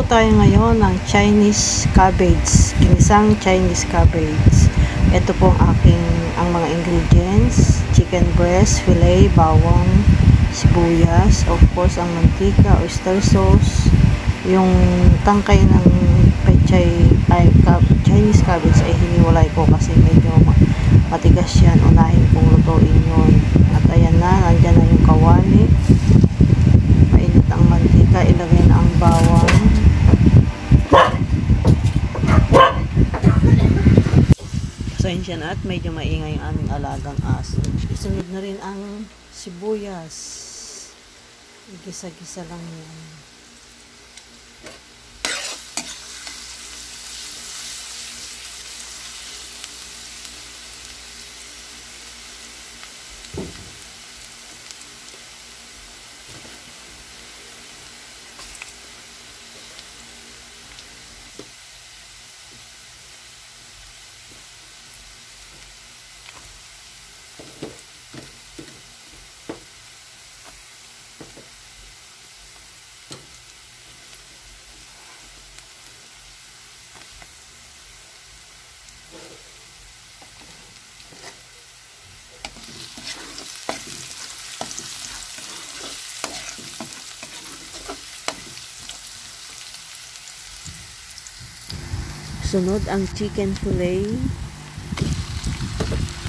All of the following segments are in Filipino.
tayo ngayon ng Chinese cabbage, ginisang Chinese cabbage. Ito po ang mga ingredients: chicken breast, fillet, bawang, sibuyas, of course ang mantika, oyster sauce. Yung tangkay ng Chinese cabbage ay hiniwalay ko kasi medyo matigas yan. Unahin kong lutuin yun. At ayan na, nandyan na yung kawali. Mainit ang mantika, ilagay na ang bawang. Pasensya na at medyo maingay yung aming alagang aso. Isunod na rin ang sibuyas. Igisa-gisa lang yan. Sunod ang chicken fillet.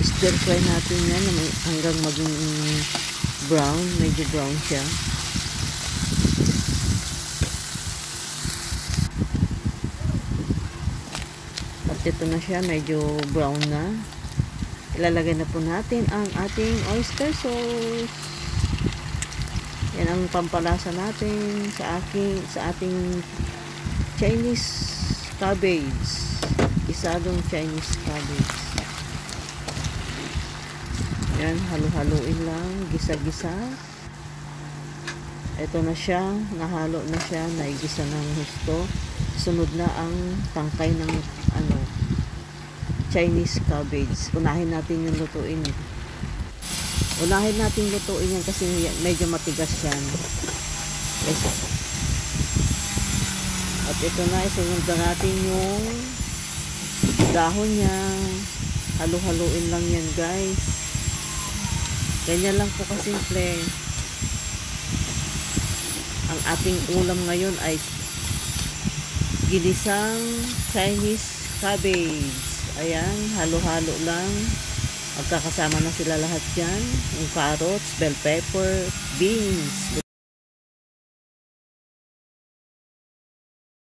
Stir fry natin yan hanggang maging brown, medyo brown siya. At ito na siya, medyo brown na. Ilalagay na po natin ang ating oyster sauce. Yan ang pampalasa natin sa ating Chinese cabbage. Isadong Chinese cabbage. Yan, halo-haloin lang, gisa-gisa. Ito na siya, nahalo na siya, naigisa ng husto. Sunod na ang tangkay ng Chinese cabbage. Unahin natin yung lutuin. Unahin natin lutuin yan kasi medyo matigas yan. At ito na, isunod na natin yung dahon niya. Halo-haloin lang yan, guys. Ganyan lang po kasimple. Ang ating ulam ngayon ay ginisang Chinese cabbage. Ayan, halo-halo lang. Magkakasama na sila lahat yan. Yung carrots, bell pepper, beans.